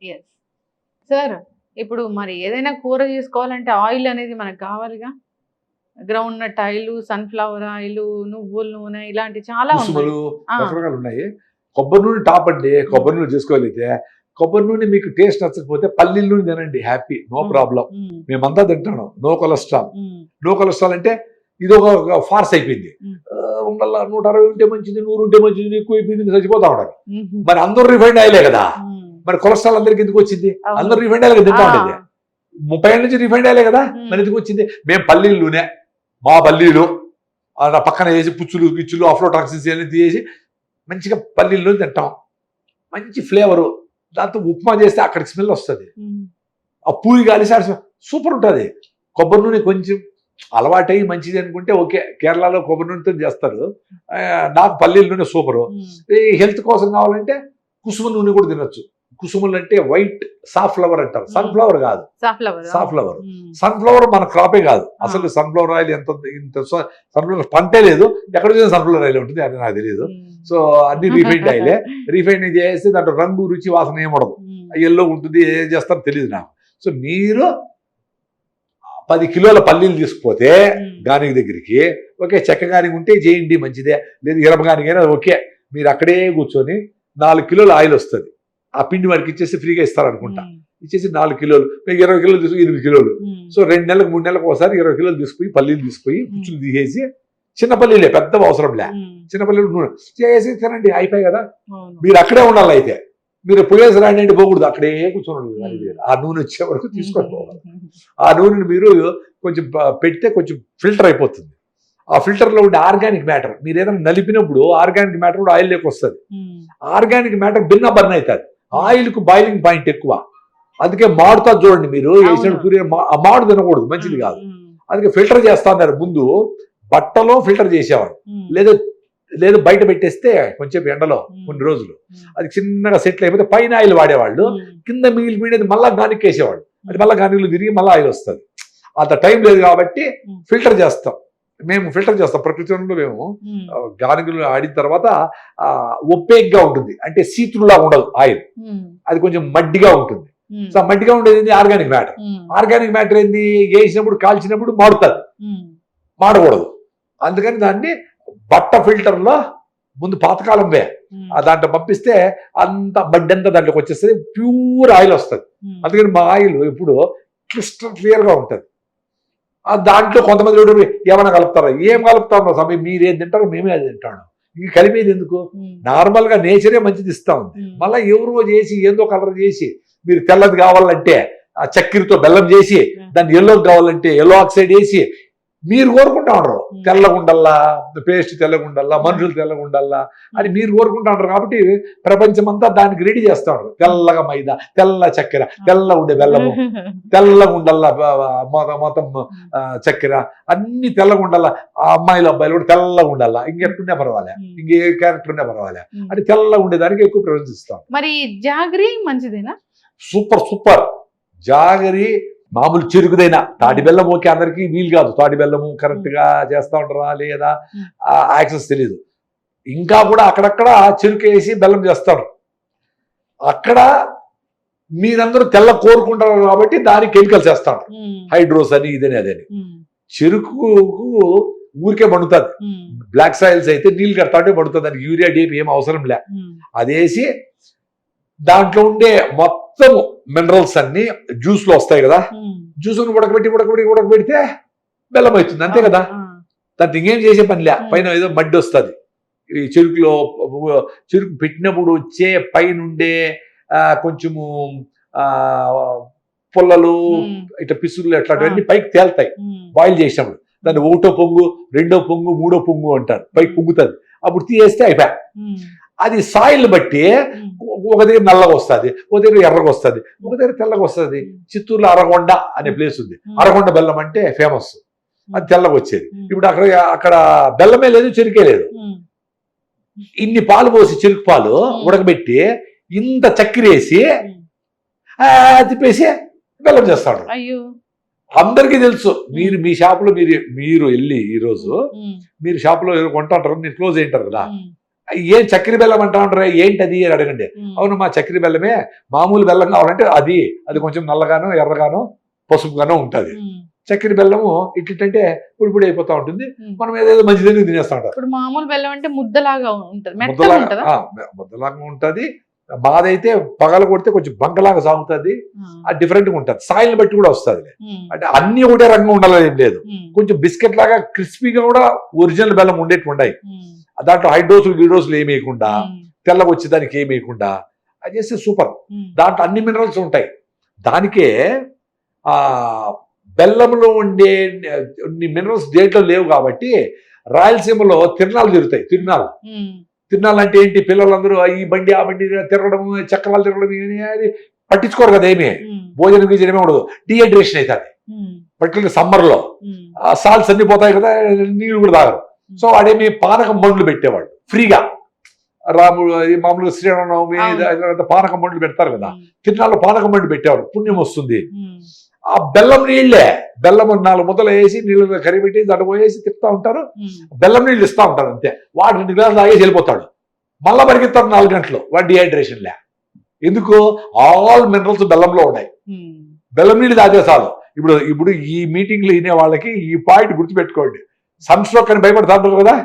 Yes. Sir ఇప్పుడు మరి ఏదైనా కూర చేసుకోవాలంటే ఆయిల్ అనేది మనకు కావాలిగా. Groundnut oil, sunflower oil, నువ్వుల నూనె ఇలాంటి చాలా ఉన్నాయి. కుసుమలు ఆ! రకరకాలు ఉన్నాయి. కొబ్బరి నూనె టాప్ అండి. కొబ్బరి నూనె చేసుకోగలిగితే కొబ్బరి నూనె మీకు టేస్ట్ నచ్చకపోతే పల్లీల నూనె తినండి, హ్యాపీ, నో ప్రాబ్లం. మేమంతా తింటాను, నో కొలెస్ట్రాల్. నో కొలెస్ట్రాల్ అంటే ఇది ఒక ఫార్స్ అయిపోయింది. ఉండాల 160 ఉంటే మంచిది, 100 ఉంటే మంచిది, ఎక్కువ అయిపోయింది, చచ్చిపోతా ఉండాలి. మరి అందరూ రిఫైండ్ ఆయిలే కదా, మరి కొలెస్ట్రాల్ అందరికి ఎందుకు వచ్చింది? అందరూ రిఫైండ్ ఆయిల్ తింటా ఉండేది. 30 ఏళ్ళ నుంచి రిఫైండ్ ఆయిలే కదా, మరి ఎందుకు వచ్చింది? మేము పల్లీల నూనె, మా పల్లీలు పక్కన వేసి పుచ్చులు గిచ్చులు అఫ్లోటాక్సిన్స్ అన్ని తీసి మంచిగా పల్లీల నూనె తింటాం, మంచి ఫ్లేవరు. దాంతో ఉప్మా చేస్తే అక్కడికి స్మెల్ వస్తుంది, ఆ పూరి గాలిసారి సూపర్ ఉంటుంది. కొబ్బరి నూనె కొంచెం అలవాటై మంచిది అనుకుంటే ఓకే, కేరళలో కొబ్బరి నూనెతో చేస్తారు. నాకు పల్లీల నూనె సూపరు. హెల్త్ కోసం కావాలంటే కుసుమ నూనె కూడా తినొచ్చు. కుసుమలు అంటే వైట్ సాఫ్లవర్ అంటారు, సన్ఫ్లవర్ కాదు, సాఫ్లవర్. సన్ఫ్లవర్ మన క్రాపే కాదు అసలు. సన్ఫ్లవర్ ఆయిల్ ఇంత సన్ఫ్లవర్ పంటే లేదు, ఎక్కడ చూసిన సన్ఫ్లవర్ ఆయిల్ ఉంటుంది అని నాకు తెలియదు. సో అన్ని రీఫైండ్ ఆయిలే. రీఫైండ్ చేస్తే దాంట్లో రంగు రుచి వాసన ఏమడదు, ఎల్లో ఉంటుంది, ఏం చేస్తారో తెలియదు నాకు. సో మీరు 10 కిలోల పల్లీలు తీసుకుపోతే గానికి దగ్గరికి, ఓకే చెక్క గానికి ఉంటే చేయండి మంచిదే, లేదు ఇరప గానికైనా ఓకే. మీరు అక్కడే కూర్చొని 4 కిలోల ఆయిల్ వస్తుంది, ఆ పిండి వాడికి ఇచ్చేసి ఫ్రీగా ఇస్తారనుకుంటా. ఇచ్చేసి 4 కిలోలు, 20 కిలోలు తీసుకుని 8 కిలోలు. సో 2 నెలలకు 3 నెలలకు ఒకసారి 20 కిలోలు తీసుకుని పల్లీలు తీసుకుని పుచ్చులు తీసేసి, చిన్న పల్లీలే పెద్ద అవసరం లే, చిన్న పల్లీలు నూనె చేసి తినండి, అయిపోయి కదా. మీరు అక్కడే ఉండాలి, అయితే మీరు పోయేసి రాండి అంటే పోకూడదు, అక్కడే కూర్చోండి. ఆ నూనె వచ్చే వరకు తీసుకొని పోవాలి. ఆ నూనెని మీరు కొంచెం పెడితే కొంచెం ఫిల్టర్ అయిపోతుంది. ఆ ఫిల్టర్లో ఉండే ఆర్గానిక్ మ్యాటర్ మీరు ఏదైనా నలిపినప్పుడు ఆర్గానిక్ మ్యాటర్ కూడా ఆయిల్ లేక వస్తుంది. ఆర్గానిక్ మ్యాటర్ భిన్న బర్న్ అవుతుంది. ఆయిల్కు బాయిలింగ్ పాయింట్ ఎక్కువ, అందుకే మాడుతా చూడండి మీరు. వేసిన పూరి మాడు తినకూడదు, మంచిది కాదు. అందుకే ఫిల్టర్ చేస్తా ఉన్నారు. ముందు బట్టలో ఫిల్టర్ చేసేవాడు, లేదు బయట పెట్టేస్తే కొంచెం ఎండలో కొన్ని రోజులు అది చిన్నగా సెటిల్ అయిపోతే పైన ఆయిల్ వాడేవాళ్ళు, కింద మిగిలిపోయినది మళ్ళా గానికి వేసేవాళ్ళు, అది మళ్ళీ గానిలో తిరిగి మళ్ళీ ఆయిల్ వస్తుంది. అంత టైం లేదు కాబట్టి ఫిల్టర్ చేస్తాం. మేము ఫిల్టర్ చేస్తాం ప్రకృతిలో. మేము గానుగులు ఆడిన తర్వాత ఒప్పేగ్గా ఉంటుంది, అంటే సీతుల్లా ఉండదు ఆయిల్, అది కొంచెం మడ్డిగా ఉంటుంది. సో మడ్డిగా ఉండేది ఆర్గానిక్ మ్యాటర్. ఆర్గానిక్ మ్యాటర్ ఏంది, వేసినప్పుడు కాల్చినప్పుడు మాడుతుంది, మాడకూడదు. అందుకని దాన్ని బట్ట ఫిల్టర్లో ముందు పాతకాలంవే దాంట్లో పంపిస్తే అంత మడ్డంతా దాంట్లోకి వచ్చేస్తుంది, ప్యూర్ ఆయిల్ వస్తుంది. అందుకని మా ఆయిల్ ఇప్పుడు క్లియర్గా ఉంటుంది. దాంట్లో కొంతమంది ఏమైనా కలుపుతారా, ఏం కలుపుతాం సమయం, మీరేం తింటారో మేమే అది తింటాను, ఇంక కలిపేది ఎందుకు? నార్మల్ గా నేచరే మంచిది ఇస్తా ఉంది. మళ్ళీ ఎవరో చేసి ఏందో కలర్ చేసి, మీరు తెల్లది కావాలంటే ఆ చక్కెరతో బెల్లం చేసి, దాన్ని ఎల్లో కావాలంటే ఎల్లో ఆక్సైడ్ వేసి మీరు కోరుకుంటా ఉండరు. తెల్లగుండల్లా, పేస్ట్ తెల్లగుండల్లా, మనుషులు తెల్లగుండల్లా అని మీరు కోరుకుంటా ఉంటారు. కాబట్టి ప్రపంచం అంతా దానికి రెడీ చేస్తా ఉంటారు. తెల్లగా మైదా, తెల్ల చక్కెర, తెల్ల ఉండే బెల్లము, తెల్లగుండల్లా మొత్తం చక్కెర, అన్ని తెల్లగుండల్లా. ఆ అమ్మాయిలు అబ్బాయిలు కూడా తెల్లగా ఉండాలా, ఇంకెట్టున్నా పర్వాలే, ఇంకే క్యారెక్టర్ ఉన్నా పర్వాలే అని తెల్లగా ఉండేదానికి ఎక్కువ ప్రయోజిస్తాం. మరి జాగరి మంచిదేనా? Super super. జాగరి మామూలు చెరుకుదైనా, తాటి బెల్లం ఓకే అందరికీ వీలు కాదు, తాటి బెల్లము కరెక్ట్ గా చేస్తా ఉంటారా లేదా యాక్సెస్ తెలియదు. ఇంకా కూడా అక్కడక్కడ చెరుకు వేసి బెల్లం చేస్తారు. అక్కడ మీరందరూ తెల్ల కోరుకుంటారు కాబట్టి దానికి కెమికల్స్ వేస్తారు, హైడ్రోస్ అని ఇదని అదని. చెరుకు ఊరికే పండుతుంది, బ్లాక్ సాయిల్స్ అయితే నీళ్ళు కడతాంటే పండుతుంది, దానికి యూరియా డిఏపి ఏం అవసరం లే. అదేసి దాంట్లో ఉండే మొత్తం మినరల్స్ అన్ని జ్యూస్ లో వస్తాయి కదా, జ్యూస్ ఉడకబెడితే బెల్లం అవుతుంది, అంతే కదా. దాంట్లో ఇంకేం చేసే పని లే. పైన ఏదో మడ్డి వస్తుంది. ఈ చెరుకులో చెరుకు పెట్టినప్పుడు వచ్చే పైనుండే కొంచెము పుల్లలు ఇట్లా పిసులు అట్లాంటివన్నీ పైకి తేలుతాయి బాయిల్ చేసినప్పుడు. దాన్ని 1వ పొంగు, 2వ పొంగు, 3వ పొంగు అంటారు, పైకి పొంగుతుంది. అప్పుడు తీసేస్తే అయిపోయా. అది సాయిల్ బట్టి ఒక దగ్గర నల్లగా వస్తుంది, ఒక దగ్గర ఎర్రగా వస్తుంది, ఒక దగ్గర తెల్లగా వస్తుంది. చిత్తూరులో అరగొండ అనే ప్లేస్ ఉంది, అరగొండ బెల్లం అంటే ఫేమస్, అది తెల్లగా వచ్చేది. ఇప్పుడు అక్కడ బెల్లమే లేదు, చెరుకే లేదు. ఇన్ని పాలు పోసి చెరుకు పాలు ఉడకబెట్టి ఇంత చక్కెర వేసి తిప్పేసి బెల్లం చేస్తాడు. అందరికీ తెలుసు. మీరు మీ షాపులో మీరు వెళ్ళి ఈరోజు మీరు షాపులో కొంటారు, మీరు క్లోజ్ అయింటారు కదా, ఏం చక్కెర బెల్లం అంటా ఉంటారా, ఏంటది అని అడగండి. అవును మా చక్కెర బెల్లమే, మామూలు బెల్లం కావాలంటే అది కొంచెం నల్లగానో ఎర్రగానో పసుపుగానో ఉంటుంది. చక్కెర బెల్లము ఇట్లంటే పొడి అయిపోతా ఉంటుంది, మనం ఏదేదో మంచిదని తినేస్తా ఉంటాం. ఇప్పుడు మామూలు బెల్లం అంటే ముద్దలాగా ఉంటుంది, ముద్దలాగా ఉంటుంది. మాదైతే పగల కొడితే కొంచెం బంకలాగా సాగుతుంది, అది డిఫరెంట్ గా ఉంటుంది, సాయిల్ని బట్టి కూడా వస్తుంది. అంటే అన్ని ఒకటే రంగం ఉండాలని ఏం లేదు, కొంచెం బిస్కెట్ లాగా క్రిస్పీగా కూడా ఒరిజినల్ బెల్లం ఉండేవి ఉన్నాయి. దాంట్లో హైడ్రోసులు గిడ్రోసులు ఏమి వేయకుండా, తెల్లగా వచ్చే దానికి ఏమి వేయకుండా అది చేస్తే సూపర్. దాంట్లో అన్ని మినరల్స్ ఉంటాయి. దానికే బెల్లంలో ఉండే మినరల్స్ దేంట్లో లేవు కాబట్టి రాయలసీమలో తిరణాలు జరుగుతాయి. తిరణాలు అంటే ఏంటి, పిల్లలందరూ ఈ బండి ఆ బండి తిరగడం, చక్రాలు తిరగడం అని పట్టించుకోరు కదా, ఏమి భోజనం గీజనమే ఉండదు, డిహైడ్రేషన్ అవుతుంది. పర్టికులర్ సమ్మర్ లో సాల్ట్స్ అన్ని పోతాయి కదా, నీళ్ళు కూడా తాగరు. సో వాడేమి పానకం బండ్లు పెట్టేవాళ్ళు ఫ్రీగా. రాముడు మామూలుగా శ్రీరామనవమి పానకం బండ్లు పెడతారు కదా, తిరణాల్లో పానకం బండ్లు పెట్టేవాళ్ళు, పుణ్యం వస్తుంది. ఆ బెల్లం నీళ్లే, బెల్లం 4 ముద్దలు వేసి నీళ్ళు కరిపెట్టి దాంట్లో పోయేసి తిప్పుతా ఉంటారు, బెల్లం నీళ్ళు ఇస్తా ఉంటారు అంతే. వాడు 2 గ్లాసులు తాగేసి వెళ్ళిపోతాడు, మళ్ళా పరిగెత్తారు 4 గంటలు. వాడు డిహైడ్రేషన్ లే. ఎందుకు, ఆల్ మినరల్స్ బెల్లంలో ఉన్నాయి. బెల్లం నీళ్ళు తాగే చాలు. ఇప్పుడు ఈ మీటింగ్లు వినే వాళ్ళకి ఈ పాయింట్ గుర్తుపెట్టుకోండి. సన్ స్ట్రోక్ అని భయపడుతుంటారు కదా,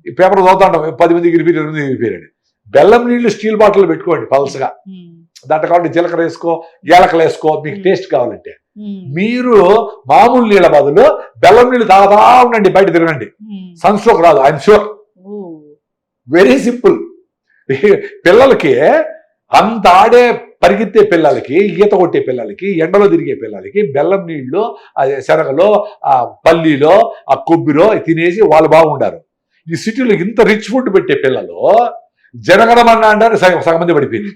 ఈ పేపర్ చదువుతా ఉంటాం 10 మందికి రిపీట్ 8 మందికి రిపీట్. బెల్లం నీళ్లు స్టీల్ బాటిల్ పెట్టుకోండి పల్సగా, దాంట్లో కాబట్టి జీలకర్ర వేసుకో, ఏలకలు వేసుకో, మీకు టేస్ట్ కావాలంటే. మీరు మామూలు నీళ్ళ బదులు బెల్లం నీళ్ళు తాగుతా ఉండండి, బయట తిరగండి, సన్ స్ట్రోక్ రాదు, ఐఎమ్ షూర్. Very simple. పిల్లలకి అంత ఆడే పరిగెత్తే పిల్లలకి, ఈత కొట్టే పిల్లలకి, ఎండలో తిరిగే పిల్లలకి బెల్లం నీళ్ళు, శనగలో, పల్లీలో, ఆ కొబ్బరిలో తినేసి వాళ్ళు బాగుండారు. ఈ సిటీలో ఇంత రిచ్ ఫుడ్ పెట్టే పిల్లలు జనగణమన్నా అంటారు, సగం మంది పడిపోయింది.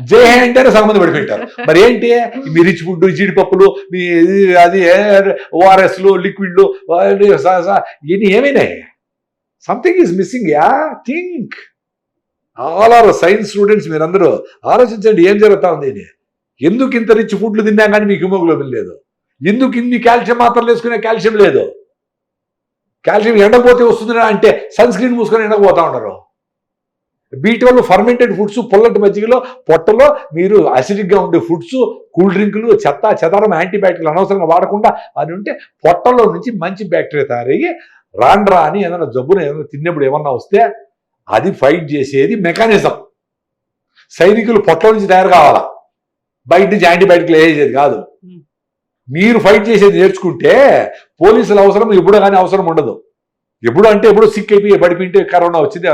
జే అంటారు, సగం మంది పడిపోయింటారు. మరి ఏంటి, మీ రిచ్ ఫుడ్, జీడిపప్పులు, మీ అది ఓఆర్ఎస్లు, లిక్విడ్లు, ఇవన్నీ ఏమైనాయి? Something is missing. Think all our science students, మీరందరూ ఆలోచించండి ఏం జరుగుతా ఉంది. ఎందుకు ఇంత రిచ్ ఫుడ్లు తిన్నా కానీ మీకు హిమోగ్లోబిన్ లేదు? ఎందుకు ఇన్ని కాల్షియం మాత్రలు వేసుకునే కాల్షియం లేదు? కాల్షియం ఎండపోతే వస్తుంది అంటే సన్ స్క్రీన్ మూసుకొని ఎండకపోతా ఉండరు. B12 ఫర్మెంటెడ్ ఫుడ్స్, పుల్లటి మజ్జిగలో, పొట్టలో మీరు అసిడిక్ గా ఉండే ఫుడ్స్, కూల్ డ్రింకులు, చెదారం, యాంటీబయాటిక్లు అనవసరంగా వాడకుండా అని ఉంటే పొట్టలో నుంచి మంచి బ్యాక్టీరియా తయారయ్యి రాండ్రా అని ఏదైనా జబ్బును ఏదైనా తిన్నప్పుడు ఏమన్నా వస్తే అది ఫైట్ చేసేది మెకానిజం. సైనికులు పొట్టలో నుంచి తయారు కావాలా, బయట నుంచి యాంటీబయాటిక్లు వేసేది కాదు. మీరు ఫైట్ చేసేది నేర్చుకుంటే పోలీసుల అవసరం ఎప్పుడు కానీ అవసరం ఉండదు. ఎప్పుడు అంటే ఎప్పుడు సిక్ అయిపోయి పడిపోయింటే కరోనా వచ్చింది.